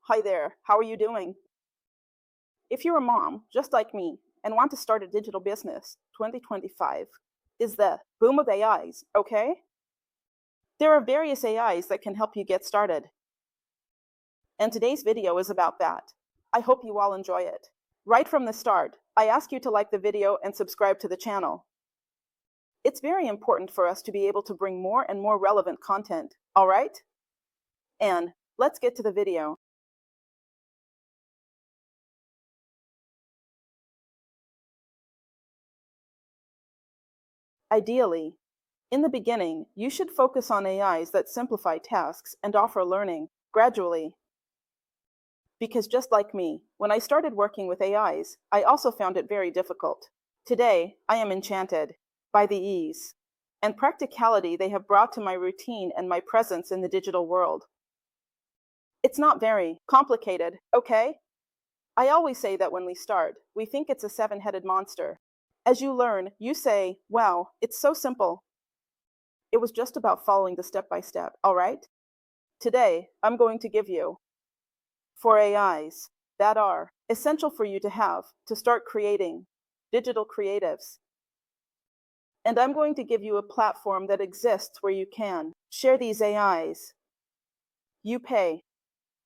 Hi there, how are you doing? If you're a mom, just like me, and want to start a digital business, 2025 is the boom of AIs, okay? There are various AIs that can help you get started, and today's video is about that. I hope you all enjoy it. Right from the start, I ask you to like the video and subscribe to the channel. It's very important for us to be able to bring more and more relevant content, all right? And let's get to the video. Ideally, in the beginning, you should focus on AIs that simplify tasks and offer learning gradually. Because just like me, when I started working with AIs, I also found it very difficult. Today, I am enchanted by the ease and practicality they have brought to my routine and my presence in the digital world. It's not very complicated, okay? I always say that when we start, we think it's a seven-headed monster. As you learn, you say, wow, it's so simple. It was just about following the step-by-step, all right? Today, I'm going to give you 4 AIs that are essential for you to have to start creating digital creatives. And I'm going to give you a platform that exists where you can share these AIs. You pay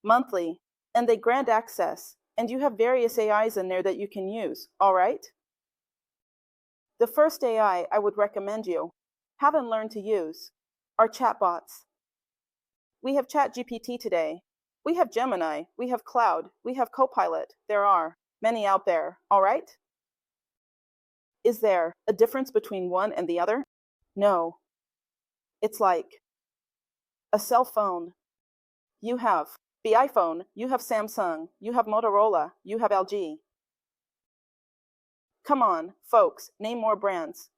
monthly, and they grant access, and you have various AIs in there that you can use, all right? The first AI I would recommend you have and learn to use are chatbots. We have ChatGPT today. We have Gemini. We have Claude. We have Copilot. There are many out there, all right? Is there a difference between one and the other? No. It's like a cell phone. You have the iPhone, you have Samsung, you have Motorola, you have LG. Come on, folks, name more brands.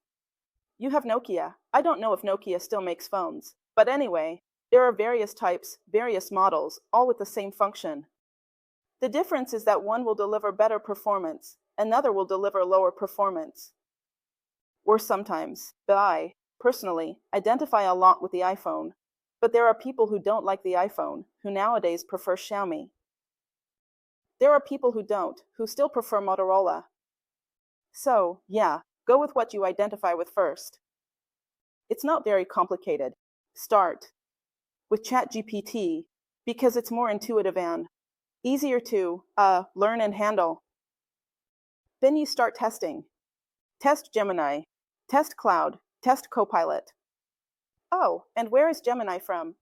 You have Nokia. I don't know if Nokia still makes phones. But anyway, there are various types, various models, all with the same function. The difference is that one will deliver better performance, another will deliver lower performance. Or sometimes, but I, personally, identify a lot with the iPhone. But there are people who don't like the iPhone, who nowadays prefer Xiaomi. There are people who don't, who still prefer Motorola. So, yeah, go with what you identify with first. It's not very complicated. Start with ChatGPT because it's more intuitive and easier to learn and handle. Then you start testing. Test Gemini, test Claude, test Copilot. Oh, and where is Gemini from?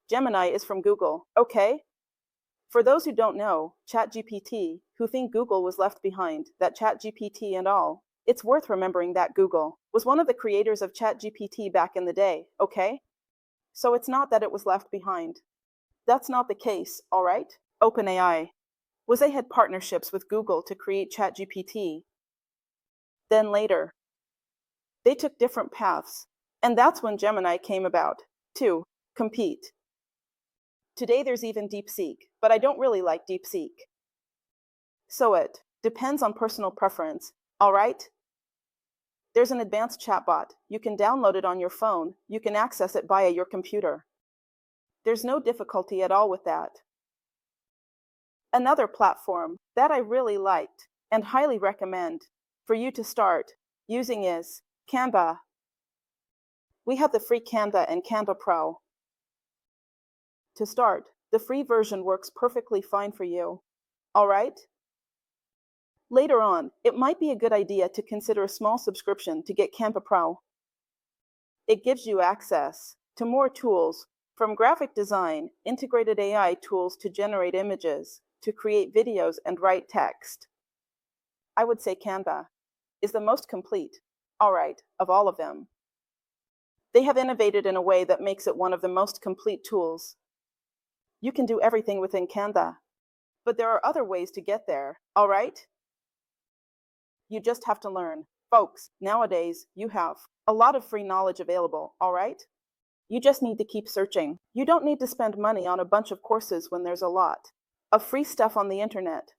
Gemini is from Google, okay? For those who don't know, ChatGPT, who think Google was left behind, that ChatGPT and all, it's worth remembering that Google was one of the creators of ChatGPT back in the day, okay? So it's not that it was left behind. That's not the case, all right? OpenAI was they had partnerships with Google to create ChatGPT. Then later, they took different paths, and that's when Gemini came about, to compete. Today there's even DeepSeek, but I don't really like DeepSeek. So it depends on personal preference, all right? There's an advanced chatbot. You can download it on your phone. You can access it via your computer. There's no difficulty at all with that. Another platform that I really liked and highly recommend for you to start using is Canva. We have the free Canva and Canva Pro. To start, the free version works perfectly fine for you, all right? Later on, it might be a good idea to consider a small subscription to get Canva Pro. It gives you access to more tools, from graphic design, integrated AI tools to generate images, to create videos and write text. I would say Canva is the most complete, all right, of all of them. They have innovated in a way that makes it one of the most complete tools. You can do everything within Canva, but there are other ways to get there, all right? You just have to learn. Folks, nowadays, you have a lot of free knowledge available, all right? You just need to keep searching. You don't need to spend money on a bunch of courses when there's a lot of free stuff on the internet.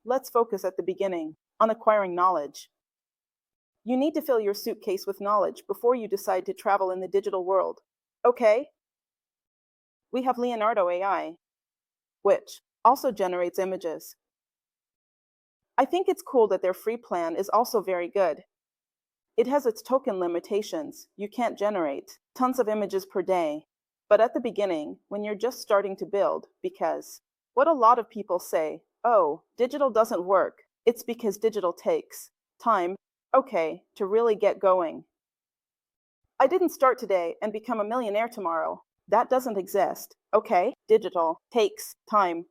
Let's focus at the beginning on acquiring knowledge. You need to fill your suitcase with knowledge before you decide to travel in the digital world, okay? We have Leonardo AI. which also generates images. I think it's cool that their free plan is also very good. It has its token limitations. You can't generate tons of images per day. But at the beginning, when you're just starting to build, because what a lot of people say, oh, digital doesn't work, it's because digital takes time, okay, to really get going. I didn't start today and become a millionaire tomorrow. That doesn't exist, okay? Digital takes time.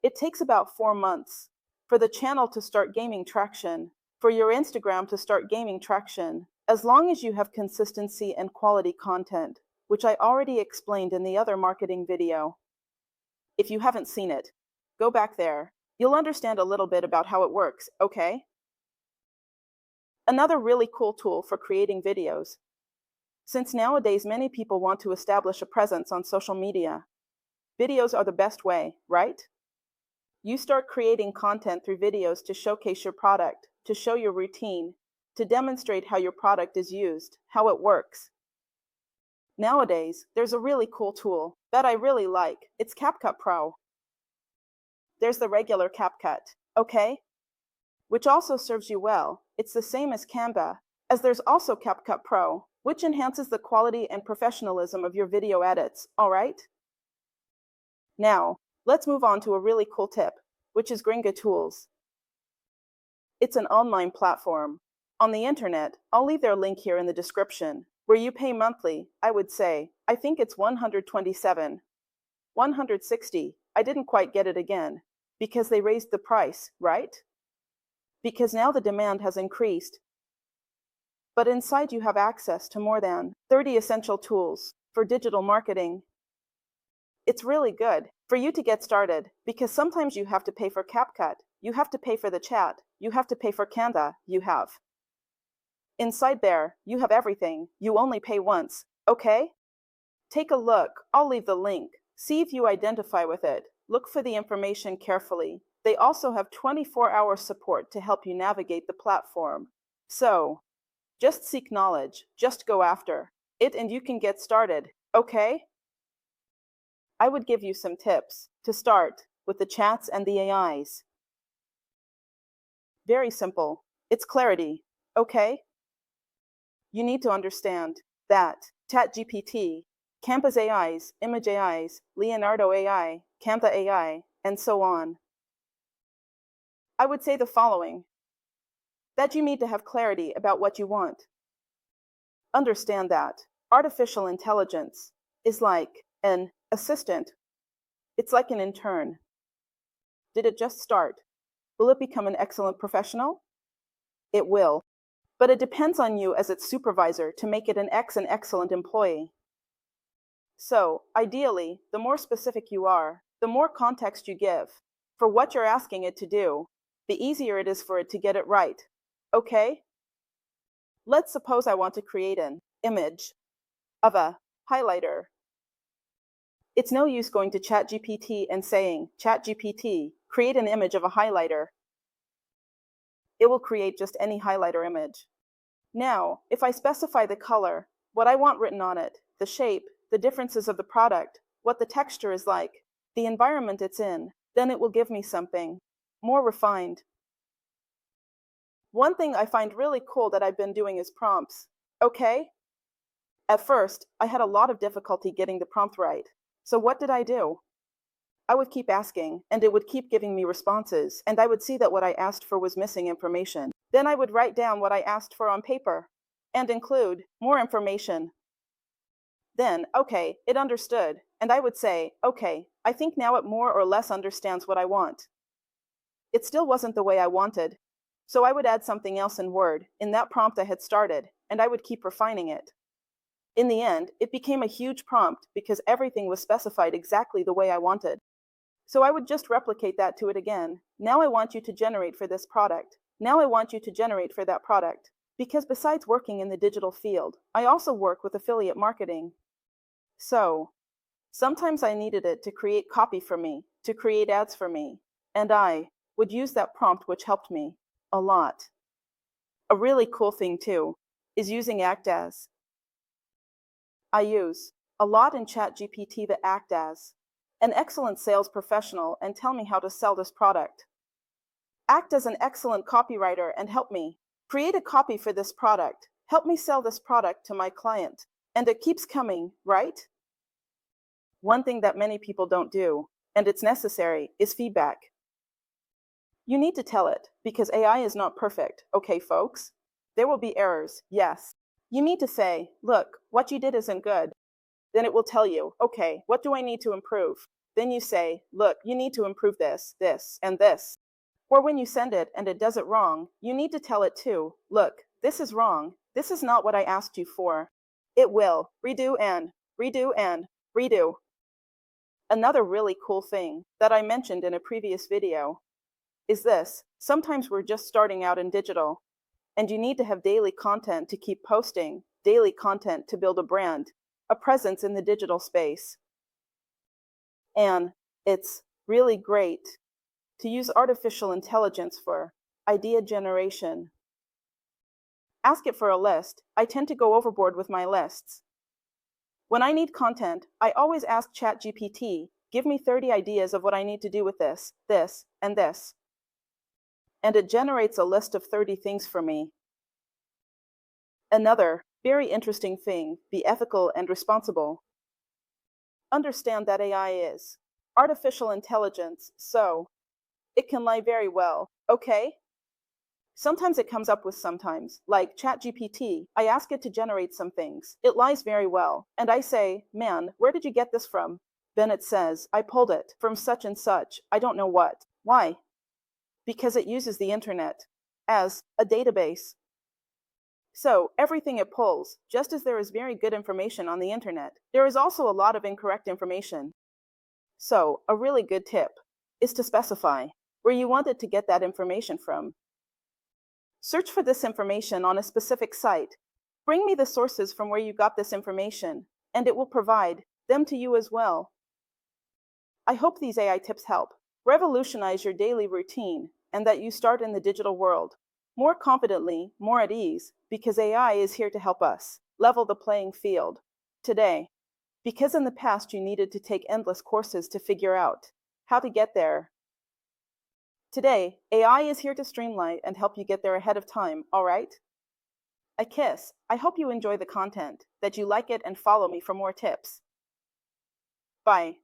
It takes about 4 months for the channel to start gaining traction, for your Instagram to start gaining traction, as long as you have consistency and quality content, which I already explained in the other marketing video. If you haven't seen it, go back there. You'll understand a little bit about how it works, okay? Another really cool tool for creating videos. Since nowadays many people want to establish a presence on social media, videos are the best way, right? You start creating content through videos to showcase your product, to show your routine, to demonstrate how your product is used, how it works. Nowadays, there's a really cool tool that I really like. It's CapCut Pro. There's the regular CapCut, okay? Which also serves you well. It's the same as Canva, as there's also CapCut Pro, which enhances the quality and professionalism of your video edits, all right? Now, let's move on to a really cool tip, which is Gringa Tools. It's an online platform. On the internet, I'll leave their link here in the description, where you pay monthly. I would say, I think it's 127, 160. I didn't quite get it again, because they raised the price, right? Because now the demand has increased. But inside you have access to more than 30 essential tools for digital marketing. It's really good for you to get started, because sometimes you have to pay for CapCut, you have to pay for the chat, you have to pay for Canva, you have. Inside there, you have everything. You only pay once, okay? Take a look. I'll leave the link. See if you identify with it. Look for the information carefully. They also have 24-hour support to help you navigate the platform. So, just seek knowledge. Just go after it and you can get started, okay? I would give you some tips to start with the chats and the AIs. Very simple. It's clarity, okay? You need to understand that ChatGPT, Canva's AIs, Image AIs, Leonardo AI, Canva AI, and so on. I would say the following: that you need to have clarity about what you want. Understand that artificial intelligence is like an assistant. It's like an intern. Did it just start? Will it become an excellent professional? It will. But it depends on you as its supervisor to make it an excellent employee. So, ideally, the more specific you are, the more context you give for what you're asking it to do, the easier it is for it to get it right. Okay? Let's suppose I want to create an image of a highlighter. It's no use going to ChatGPT and saying, ChatGPT, create an image of a highlighter. It will create just any highlighter image. Now, if I specify the color, what I want written on it, the shape, the differences of the product, what the texture is like, the environment it's in, then it will give me something more refined. One thing I find really cool that I've been doing is prompts, okay? At first, I had a lot of difficulty getting the prompt right. So what did I do? I would keep asking, and it would keep giving me responses, and I would see that what I asked for was missing information. Then I would write down what I asked for on paper, and include more information. Then, okay, it understood, and I would say, okay, I think now it more or less understands what I want. It still wasn't the way I wanted, so I would add something else in Word, in that prompt I had started, and I would keep refining it. In the end, it became a huge prompt because everything was specified exactly the way I wanted. So I would just replicate that to it again. Now I want you to generate for this product. Now I want you to generate for that product. Because besides working in the digital field, I also work with affiliate marketing. So, sometimes I needed it to create copy for me, to create ads for me, and I would use that prompt, which helped me a lot. A really cool thing too is using Act As. I use a lot in ChatGPT the Act As. An excellent sales professional and tell me how to sell this product. Act as an excellent copywriter and help me. Create a copy for this product. Help me sell this product to my client. And it keeps coming, right? One thing that many people don't do, and it's necessary, is feedback. You need to tell it, because AI is not perfect, okay, folks? There will be errors, yes. You need to say, look, what you did isn't good. Then it will tell you, okay, what do I need to improve? Then you say, look, you need to improve this, this, and this. Or when you send it and it does it wrong, you need to tell it too, look, this is wrong. This is not what I asked you for. It will redo and redo and redo. Another really cool thing that I mentioned in a previous video is this. Sometimes we're just starting out in digital, and you need to have daily content to keep posting, daily content to build a brand, a presence in the digital space. And it's really great to use artificial intelligence for idea generation. Ask it for a list. I tend to go overboard with my lists. When I need content, I always ask ChatGPT, give me 30 ideas of what I need to do with this, this, and this. And it generates a list of 30 things for me. Another very interesting thing, be ethical and responsible. Understand that AI is artificial intelligence, so it can lie very well, okay? Sometimes it comes up with sometimes, like ChatGPT, I ask it to generate some things. It lies very well, and I say, man, where did you get this from? Then it says, I pulled it from such and such, I don't know what. Why? Because it uses the internet as a database. So, everything it pulls, just as there is very good information on the internet, there is also a lot of incorrect information. So, a really good tip is to specify where you want it to get that information from. Search for this information on a specific site. Bring me the sources from where you got this information, and it will provide them to you as well. I hope these AI tips help revolutionize your daily routine and that you start in the digital world more confidently, more at ease, because AI is here to help us level the playing field today. Because in the past you needed to take endless courses to figure out how to get there. Today, AI is here to streamline and help you get there ahead of time, all right? A kiss. I hope you enjoy the content, that you like it and follow me for more tips. Bye.